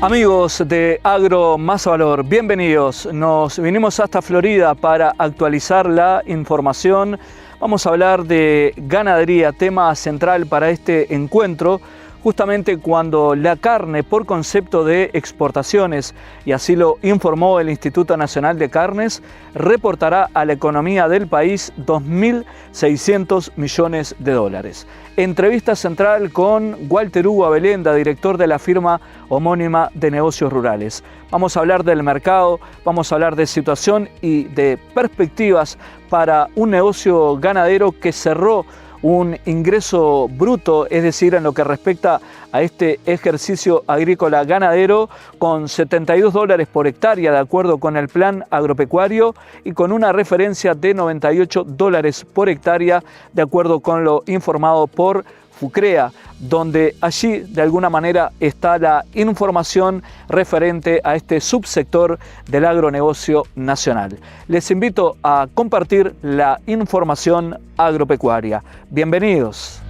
Amigos de Agro Más Valor, bienvenidos. Nos vinimos hasta Florida para actualizar la información. Vamos a hablar de ganadería, tema central para este encuentro, justamente cuando la carne por concepto de exportaciones, y así lo informó el Instituto Nacional de Carnes, reportará a la economía del país 2.600 millones de dólares. Entrevista central con Walter Hugo Abelenda, director de la firma homónima de negocios rurales. Vamos a hablar del mercado, vamos a hablar de situación y de perspectivas para un negocio ganadero que cerró un ingreso bruto, es decir, en lo que respecta a este ejercicio agrícola ganadero, con $72 por hectárea de acuerdo con el plan agropecuario y con una referencia de $98 por hectárea de acuerdo con lo informado por FUCREA, donde allí de alguna manera está la información referente a este subsector del agronegocio nacional. Les invito a compartir la información agropecuaria. Bienvenidos.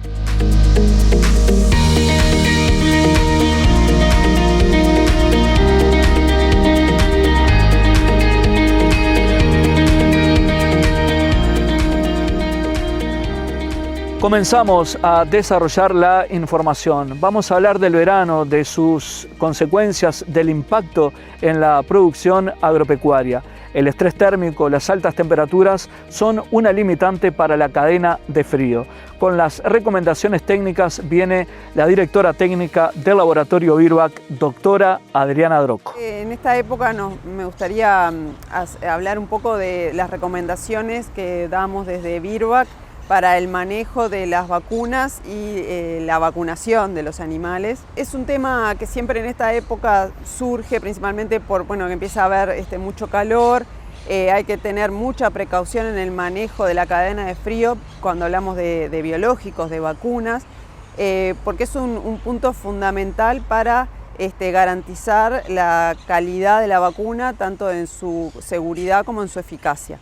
Comenzamos a desarrollar la información. Vamos a hablar del verano, de sus consecuencias, del impacto en la producción agropecuaria. El estrés térmico, las altas temperaturas son una limitante para la cadena de frío. Con las recomendaciones técnicas viene la directora técnica del laboratorio Virbac, doctora Adriana Drocco. En esta época me gustaría hablar un poco de las recomendaciones que damos desde Virbac para el manejo de las vacunas y la vacunación de los animales. Es un tema que siempre en esta época surge principalmente por que empieza a haber mucho calor. Hay que tener mucha precaución en el manejo de la cadena de frío cuando hablamos de biológicos, de vacunas, porque es un punto fundamental para garantizar la calidad de la vacuna, tanto en su seguridad como en su eficacia.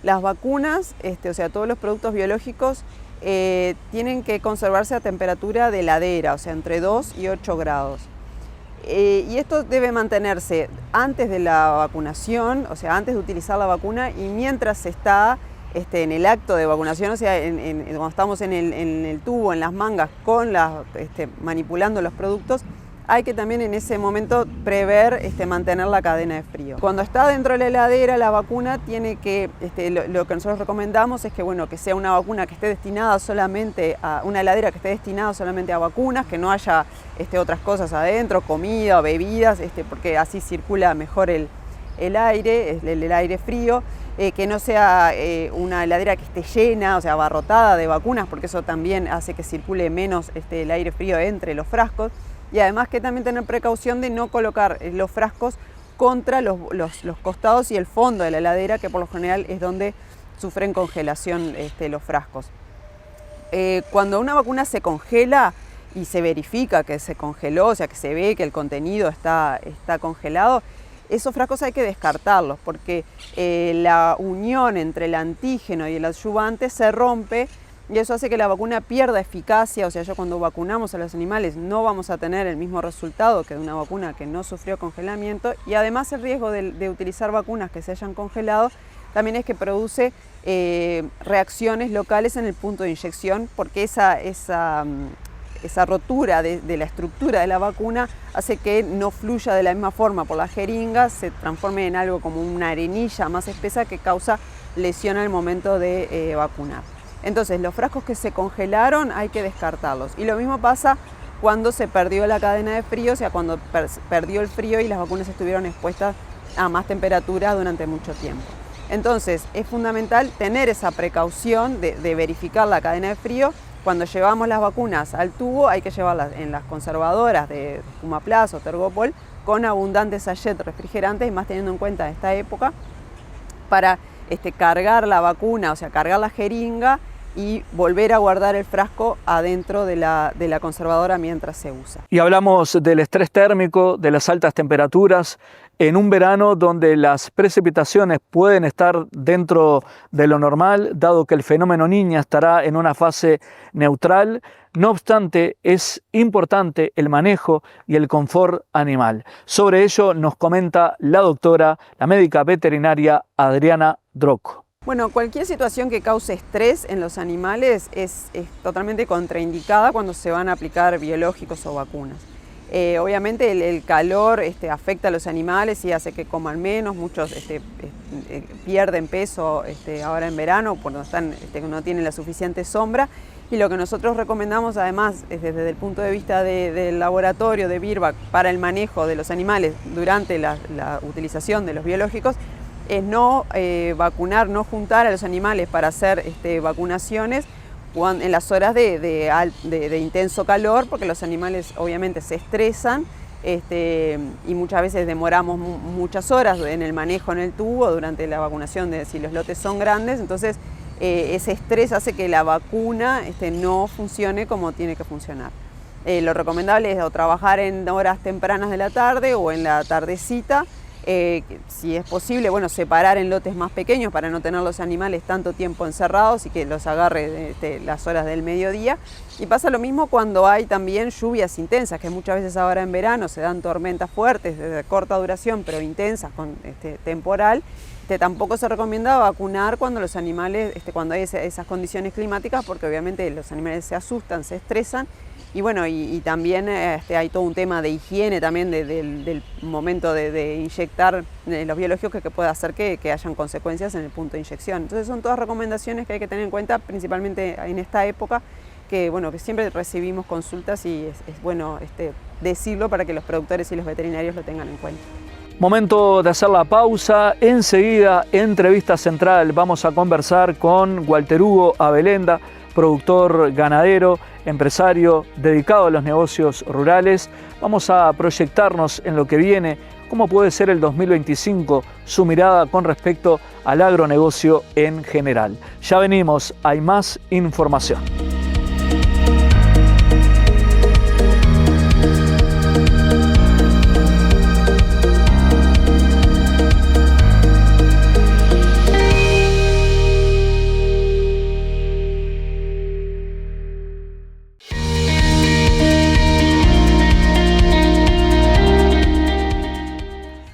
Las vacunas, o sea, todos los productos biológicos tienen que conservarse a temperatura de heladera, o sea, entre 2 y 8 grados. Y esto debe mantenerse antes de la vacunación, o sea, antes de utilizar la vacuna y mientras se está en el acto de vacunación, o sea, cuando estamos en el tubo, en las mangas, manipulando los productos, hay que también en ese momento prever mantener la cadena de frío. Cuando está dentro de la heladera, la vacuna tiene que, lo que nosotros recomendamos es que sea una vacuna que esté destinada solamente a, una heladera que esté destinada solamente a vacunas, que no haya otras cosas adentro, comida o bebidas, porque así circula mejor el aire, el aire frío, que no sea una heladera que esté llena, o sea, abarrotada de vacunas, porque eso también hace que circule menos el aire frío entre los frascos. Y además que también tener precaución de no colocar los frascos contra los costados y el fondo de la heladera, que por lo general es donde sufren congelación los frascos. Cuando una vacuna se congela y se verifica que se congeló, o sea que se ve que el contenido está congelado, esos frascos hay que descartarlos porque la unión entre el antígeno y el adyuvante se rompe. Y eso hace que la vacuna pierda eficacia, o sea, ya cuando vacunamos a los animales no vamos a tener el mismo resultado que de una vacuna que no sufrió congelamiento. Y además el riesgo de utilizar vacunas que se hayan congelado también es que produce reacciones locales en el punto de inyección, porque esa rotura de la estructura de la vacuna hace que no fluya de la misma forma por la jeringa, se transforme en algo como una arenilla más espesa que causa lesión al momento de vacunar. Entonces, los frascos que se congelaron hay que descartarlos. Y lo mismo pasa cuando se perdió la cadena de frío, o sea, cuando perdió el frío y las vacunas estuvieron expuestas a más temperatura durante mucho tiempo. Entonces, es fundamental tener esa precaución de verificar la cadena de frío. Cuando llevamos las vacunas al tubo, hay que llevarlas en las conservadoras de Pumaplast o Tergopol con abundantes sachets refrigerantes, y más teniendo en cuenta esta época, para cargar la vacuna, o sea, cargar la jeringa y volver a guardar el frasco adentro de la conservadora mientras se usa. Y hablamos del estrés térmico, de las altas temperaturas. en un verano donde las precipitaciones pueden estar dentro de lo normal, dado que el fenómeno Niña estará en una fase neutral. No obstante, es importante el manejo y el confort animal. Sobre ello nos comenta la doctora, la médica veterinaria Adriana Drocco. Bueno, cualquier situación que cause estrés en los animales es totalmente contraindicada cuando se van a aplicar biológicos o vacunas. Obviamente el calor afecta a los animales y hace que coman menos, muchos pierden peso ahora en verano cuando no tienen la suficiente sombra, y lo que nosotros recomendamos además desde el punto de vista del laboratorio de Virbac para el manejo de los animales durante la utilización de los biológicos es no vacunar, no juntar a los animales para hacer vacunaciones en las horas de intenso calor, porque los animales obviamente se estresan y muchas veces demoramos muchas horas en el manejo en el tubo durante la vacunación si los lotes son grandes. Entonces ese estrés hace que la vacuna no funcione como tiene que funcionar. Lo recomendable es o trabajar en horas tempranas de la tarde o en la tardecita. Si es posible, bueno, separar en lotes más pequeños para no tener los animales tanto tiempo encerrados y que los agarre las horas del mediodía. Y pasa lo mismo cuando hay también lluvias intensas, que muchas veces ahora en verano se dan tormentas fuertes de corta duración pero intensas con temporal. Tampoco se recomienda vacunar cuando los animales, cuando hay esas condiciones climáticas, porque obviamente los animales se asustan, se estresan. Y bueno, y también hay todo un tema de higiene también del momento de inyectar los biológicos que puede hacer que hayan consecuencias en el punto de inyección. Entonces son todas recomendaciones que hay que tener en cuenta, principalmente en esta época, que siempre recibimos consultas y es bueno decirlo para que los productores y los veterinarios lo tengan en cuenta. Momento de hacer la pausa. Enseguida, entrevista central, vamos a conversar con Walter Hugo Abelenda, productor ganadero, empresario dedicado a los negocios rurales. Vamos a proyectarnos en lo que viene, cómo puede ser el 2025, su mirada con respecto al agronegocio en general. Ya venimos, hay más información.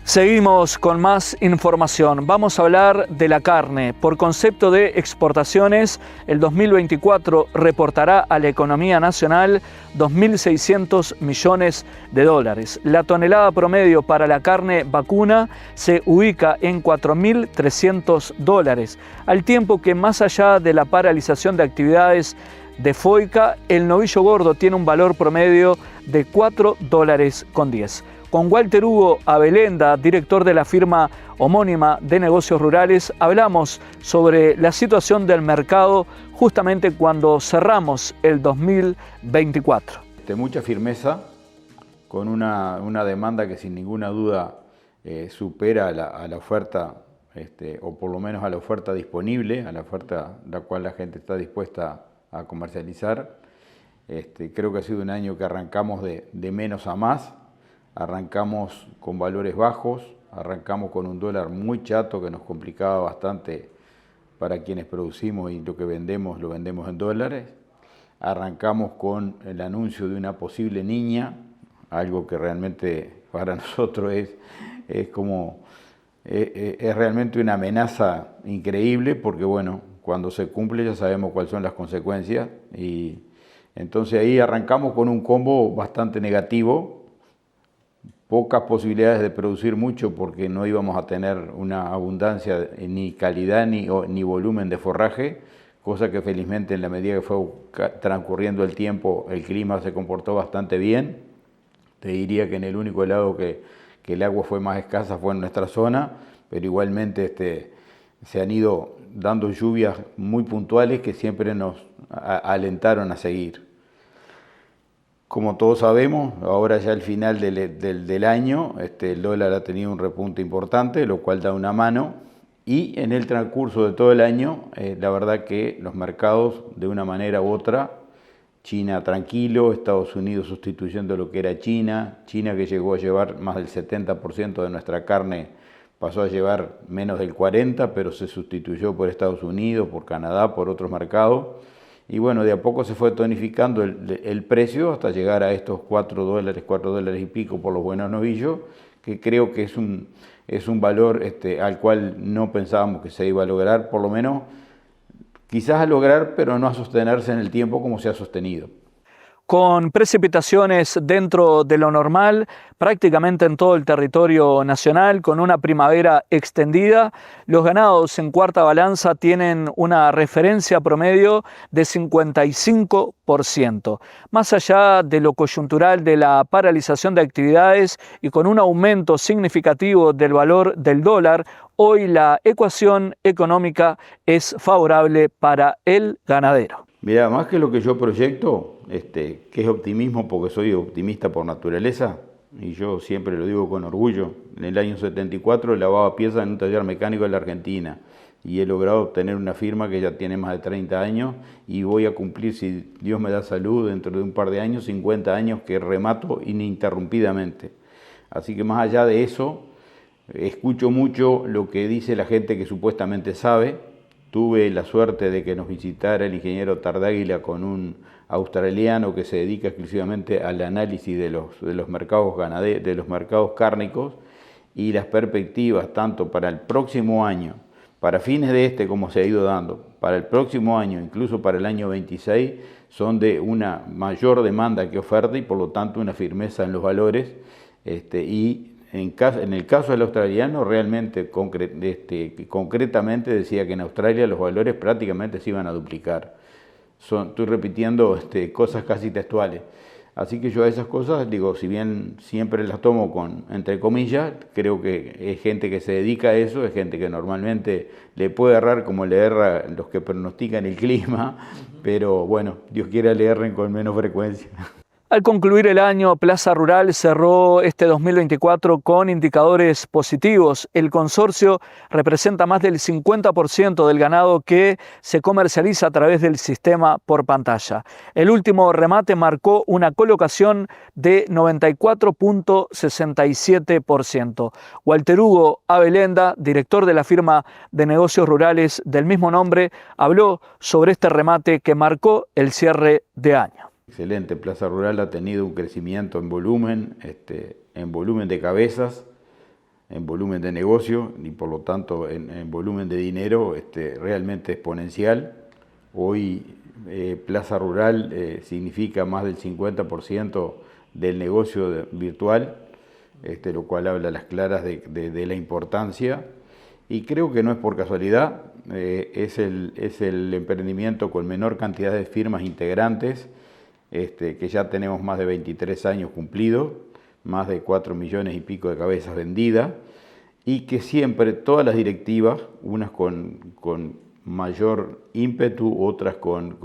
Seguimos con más información. Vamos a hablar de la carne. Por concepto de exportaciones, el 2024 reportará a la economía nacional 2.600 millones de dólares. La tonelada promedio para la carne vacuna se ubica en 4.300 dólares, al tiempo que más allá de la paralización de actividades de FOICA, el novillo gordo tiene un valor promedio de 4 dólares con 10. Con Walter Hugo Abelenda, director de la firma homónima de negocios rurales, hablamos sobre la situación del mercado justamente cuando cerramos el 2024. Mucha firmeza, con una demanda que sin ninguna duda supera a la oferta, o por lo menos a la oferta disponible, a la oferta la cual la gente está dispuesta a comercializar. Creo que ha sido un año que arrancamos de menos a más. Arrancamos con valores bajos, arrancamos con un dólar muy chato que nos complicaba bastante para quienes producimos y lo que vendemos lo vendemos en dólares. Arrancamos con el anuncio de una posible niña, algo que realmente para nosotros es realmente una amenaza increíble, porque bueno, cuando se cumple ya sabemos cuáles son las consecuencias, y entonces ahí arrancamos con un combo bastante negativo. Pocas posibilidades de producir mucho porque no íbamos a tener una abundancia ni calidad ni volumen de forraje, cosa que felizmente en la medida que fue transcurriendo el tiempo el clima se comportó bastante bien. Te diría que en el único lado que el agua fue más escasa fue en nuestra zona, pero igualmente se han ido dando lluvias muy puntuales que siempre nos alentaron a seguir. Como todos sabemos, ahora ya al final del año, el dólar ha tenido un repunte importante, lo cual da una mano, y en el transcurso de todo el año, la verdad que los mercados, de una manera u otra, China tranquilo, Estados Unidos sustituyendo lo que era China, China que llegó a llevar más del 70% de nuestra carne, pasó a llevar menos del 40%, pero se sustituyó por Estados Unidos, por Canadá, por otros mercados. Y bueno, de a poco se fue tonificando el precio hasta llegar a estos $4 y pico por los buenos novillos, que creo que es un valor al cual no pensábamos que se iba a lograr, por lo menos quizás a lograr, pero no a sostenerse en el tiempo como se ha sostenido. Con precipitaciones dentro de lo normal, prácticamente en todo el territorio nacional, con una primavera extendida, los ganados en cuarta balanza tienen una referencia promedio de 55%. Más allá de lo coyuntural de la paralización de actividades y con un aumento significativo del valor del dólar, hoy la ecuación económica es favorable para el ganadero. Mira, más que lo que yo proyecto, que es optimismo porque soy optimista por naturaleza, y yo siempre lo digo con orgullo, en el año 74 lavaba piezas en un taller mecánico de la Argentina y he logrado obtener una firma que ya tiene más de 30 años y voy a cumplir, si Dios me da salud, dentro de un par de años, 50 años que remato ininterrumpidamente. Así que más allá de eso, escucho mucho lo que dice la gente que supuestamente sabe. Tuve la suerte de que nos visitara el ingeniero Tardáguila con un australiano que se dedica exclusivamente al análisis de los mercados de los mercados cárnicos, y las perspectivas tanto para el próximo año, para fines de como se ha ido dando, para el próximo año, incluso para el año 26, son de una mayor demanda que oferta y por lo tanto una firmeza en los valores, y en el caso del australiano, realmente, concretamente decía que en Australia los valores prácticamente se iban a duplicar. Estoy repitiendo cosas casi textuales. Así que yo a esas cosas, digo, si bien siempre las tomo entre comillas, creo que es gente que se dedica a eso, es gente que normalmente le puede errar como le erra los que pronostican el clima, pero bueno, Dios quiera le erren con menos frecuencia. Al concluir el año, Plaza Rural cerró este 2024 con indicadores positivos. El consorcio representa más del 50% del ganado que se comercializa a través del sistema por pantalla. El último remate marcó una colocación de 94.67%. Walter Hugo Abelenda, director de la firma de negocios rurales del mismo nombre, habló sobre este remate que marcó el cierre de año. Excelente, Plaza Rural ha tenido un crecimiento en volumen de cabezas, en volumen de negocio y por lo tanto en volumen de dinero realmente exponencial. Hoy Plaza Rural significa más del 50% del negocio virtual, lo cual habla a las claras de la importancia, y creo que no es por casualidad, es el emprendimiento con menor cantidad de firmas integrantes, que ya tenemos más de 23 años cumplidos, más de 4 millones y pico de cabezas vendidas, y que siempre todas las directivas, unas con mayor ímpetu, otras con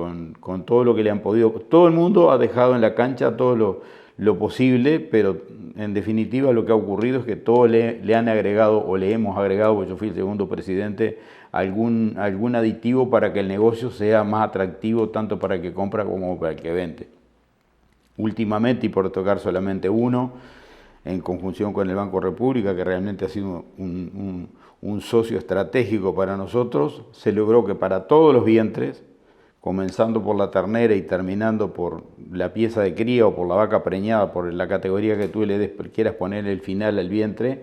todo lo que le han podido, todo el mundo ha dejado en la cancha todo lo posible, pero en definitiva lo que ha ocurrido es que todos le han agregado o le hemos agregado, porque yo fui el segundo presidente, algún aditivo para que el negocio sea más atractivo tanto para el que compra como para el que vende. Últimamente, y por tocar solamente uno, en conjunción con el Banco República, que realmente ha sido un socio estratégico para nosotros, se logró que para todos los vientres, comenzando por la ternera y terminando por la pieza de cría o por la vaca preñada, por la categoría que tú quieras poner el final al vientre,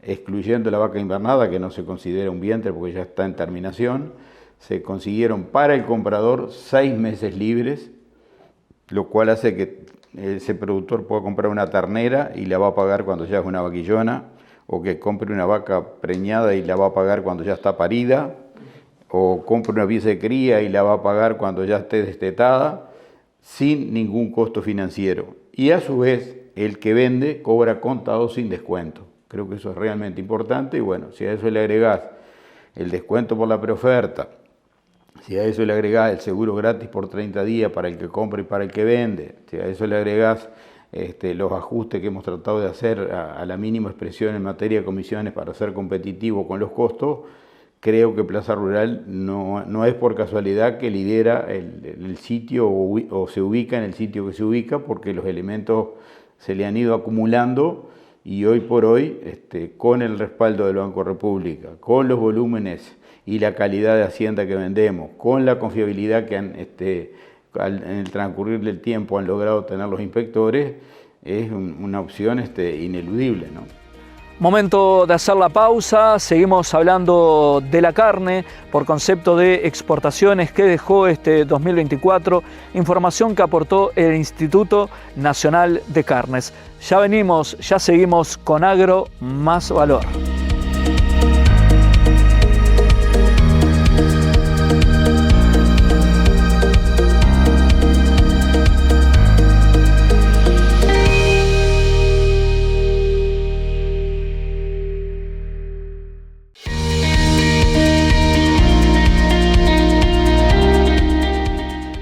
excluyendo la vaca invernada, que no se considera un vientre porque ya está en terminación, se consiguieron para el comprador 6 meses libres, lo cual hace que ese productor pueda comprar una ternera y la va a pagar cuando ya es una vaquillona, o que compre una vaca preñada y la va a pagar cuando ya está parida, o compre una pieza de cría y la va a pagar cuando ya esté destetada, sin ningún costo financiero. Y a su vez, el que vende cobra contado sin descuento. Creo que eso es realmente importante, y bueno, si a eso le agregás el descuento por la preoferta, si a eso le agregás el seguro gratis por 30 días para el que compra y para el que vende, si a eso le agregás los ajustes que hemos tratado de hacer a la mínima expresión en materia de comisiones para ser competitivo con los costos, creo que Plaza Rural no es por casualidad que lidera el sitio o se ubica en el sitio que se ubica, porque los elementos se le han ido acumulando y hoy por hoy, con el respaldo del Banco República, con los volúmenes y la calidad de hacienda que vendemos, con la confiabilidad que en el transcurrir del tiempo han logrado tener los inspectores, es una opción ineludible, ¿no? Momento de hacer la pausa, seguimos hablando de la carne por concepto de exportaciones que dejó este 2024, información que aportó el Instituto Nacional de Carnes. Ya venimos, ya seguimos con Agro Más Valor.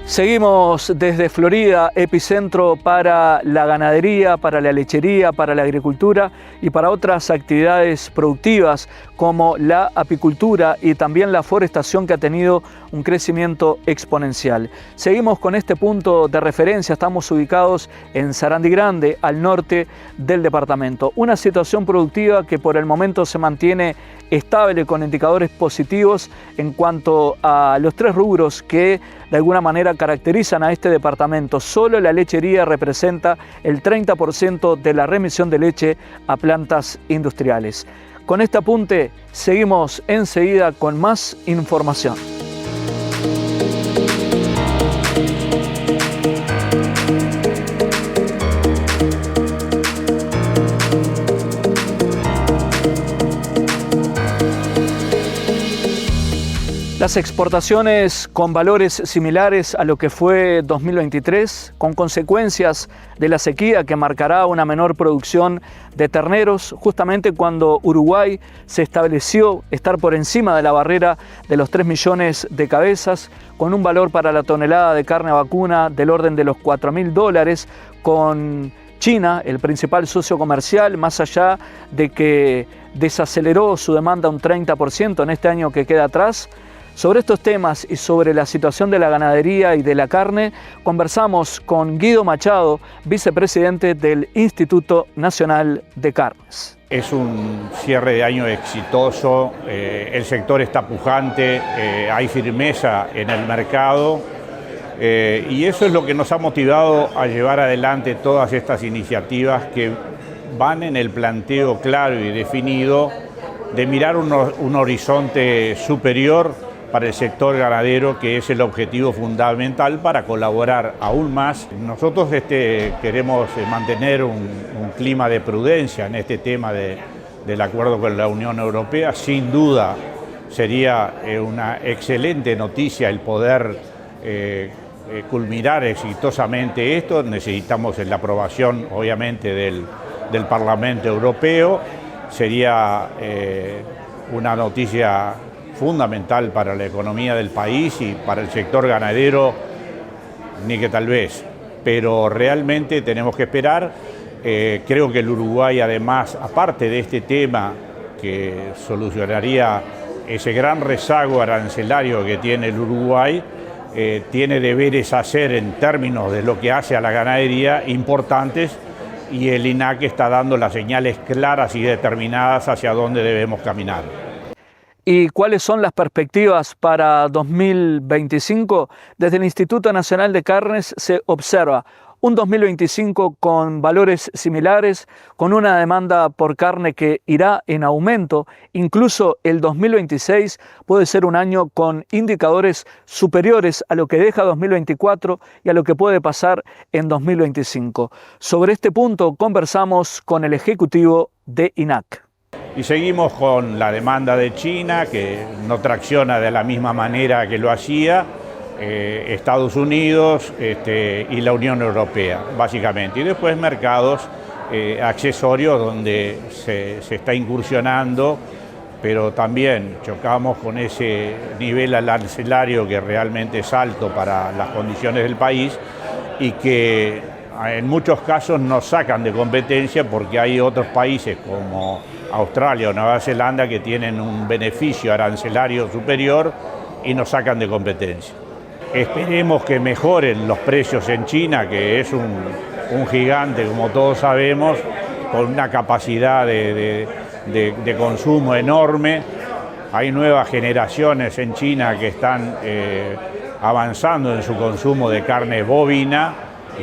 Seguimos desde Florida, epicentro para la ganadería, para la lechería, para la agricultura y para otras actividades productivas como la apicultura y también la forestación, que ha tenido un crecimiento exponencial. Seguimos con este punto de referencia, estamos ubicados en Sarandí Grande, al norte del departamento. Una situación productiva que por el momento se mantiene estable, con indicadores positivos en cuanto a los tres rubros que de alguna manera caracterizan a este departamento. Solo la lechería representa el 30% de la remisión de leche a plantas industriales. Con este apunte seguimos enseguida con más información. Las exportaciones con valores similares a lo que fue 2023, con consecuencias de la sequía que marcará una menor producción de terneros, justamente cuando Uruguay se estableció estar por encima de la barrera de los 3 millones de cabezas, con un valor para la tonelada de carne vacuna del orden de los $4.000, con China, el principal socio comercial, más allá de que desaceleró su demanda un 30% en este año que queda atrás. Sobre estos temas y sobre la situación de la ganadería y de la carne, conversamos con Guido Machado, vicepresidente del Instituto Nacional de Carnes. Es un cierre de año exitoso, el sector está pujante, hay firmeza en el mercado y eso es lo que nos ha motivado a llevar adelante todas estas iniciativas que van en el planteo claro y definido de mirar un horizonte superior para el sector ganadero, que es el objetivo fundamental para colaborar aún más. Nosotros queremos mantener un clima de prudencia en este tema del acuerdo con la Unión Europea. Sin duda sería una excelente noticia el poder culminar exitosamente esto. Necesitamos la aprobación, obviamente, del Parlamento Europeo. Sería una noticia fundamental para la economía del país y para el sector ganadero, ni que tal vez, pero realmente tenemos que esperar. Creo que el Uruguay, además, aparte de este tema que solucionaría ese gran rezago arancelario que tiene el Uruguay, tiene deberes a hacer en términos de lo que hace a la ganadería importantes, y el INAC está dando las señales claras y determinadas hacia dónde debemos caminar. ¿Y cuáles son las perspectivas para 2025? Desde el Instituto Nacional de Carnes se observa un 2025 con valores similares, con una demanda por carne que irá en aumento. Incluso el 2026 puede ser un año con indicadores superiores a lo que deja 2024 y a lo que puede pasar en 2025. Sobre este punto conversamos con el ejecutivo de INAC. Y seguimos con la demanda de China, que no tracciona de la misma manera que lo hacía Estados Unidos y la Unión Europea, básicamente. Y después mercados accesorios donde se está incursionando, pero también chocamos con ese nivel arancelario que realmente es alto para las condiciones del país y que en muchos casos nos sacan de competencia porque hay otros países como Australia o Nueva Zelanda que tienen un beneficio arancelario superior y nos sacan de competencia. Esperemos que mejoren los precios en China, que es un gigante, como todos sabemos, con una capacidad de consumo enorme. Hay nuevas generaciones en China que están avanzando en su consumo de carne bovina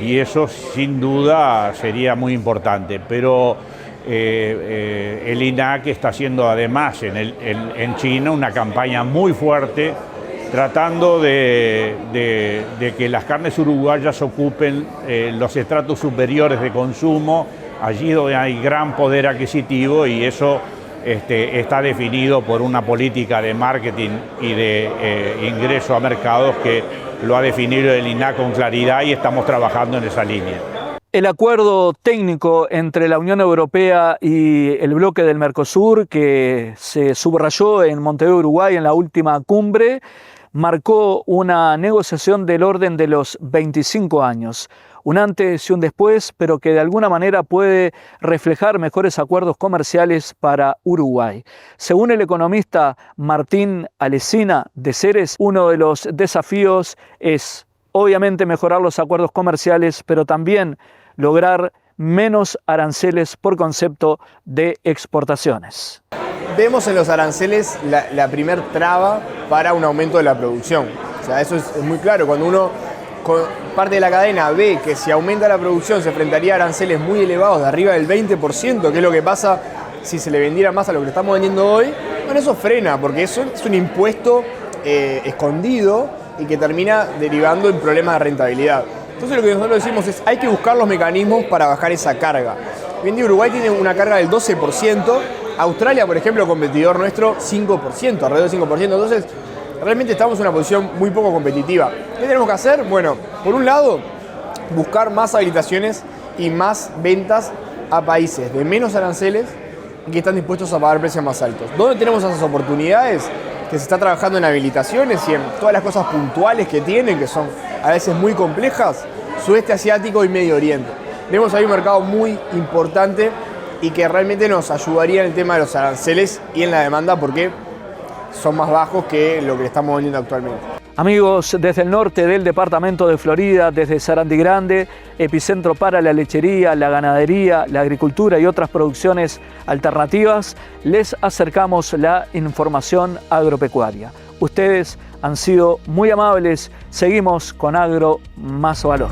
y eso sin duda sería muy importante. Pero el INAC está haciendo además en China una campaña muy fuerte tratando de que las carnes uruguayas ocupen los estratos superiores de consumo, allí donde hay gran poder adquisitivo, y eso está definido por una política de marketing y de ingreso a mercados que lo ha definido el INAC con claridad y estamos trabajando en esa línea. El acuerdo técnico entre la Unión Europea y el bloque del Mercosur, que se subrayó en Montevideo, Uruguay, en la última cumbre, marcó una negociación del orden de los 25 años. Un antes y un después, pero que de alguna manera puede reflejar mejores acuerdos comerciales para Uruguay. Según el economista Martín Alesina de Ceres, uno de los desafíos es obviamente mejorar los acuerdos comerciales, pero también lograr menos aranceles por concepto de exportaciones. Vemos en los aranceles la primer traba para un aumento de la producción. O sea, eso es muy claro. Cuando uno, parte de la cadena, ve que si aumenta la producción se enfrentaría a aranceles muy elevados, de arriba del 20%, que es lo que pasa si se le vendiera más a lo que le estamos vendiendo hoy, bueno, eso frena, porque eso es un impuesto escondido y que termina derivando en problemas de rentabilidad. Entonces lo que nosotros decimos es hay que buscar los mecanismos para bajar esa carga. Hoy en día Uruguay tiene una carga del 12%, Australia, por ejemplo, competidor nuestro, 5%, alrededor del 5%. Entonces, realmente estamos en una posición muy poco competitiva. ¿Qué tenemos que hacer? Bueno, por un lado, buscar más habilitaciones y más ventas a países de menos aranceles y que están dispuestos a pagar precios más altos. ¿Dónde tenemos esas oportunidades? Que se está trabajando en habilitaciones y en todas las cosas puntuales que tienen, que son a veces muy complejas, Sudeste Asiático y Medio Oriente. Vemos ahí un mercado muy importante y que realmente nos ayudaría en el tema de los aranceles y en la demanda porque son más bajos que lo que estamos vendiendo actualmente. Amigos, desde el norte del departamento de Florida, desde Sarandí Grande, epicentro para la lechería, la ganadería, la agricultura y otras producciones alternativas, les acercamos la información agropecuaria. Ustedes han sido muy amables. Seguimos con Agro Más Valor.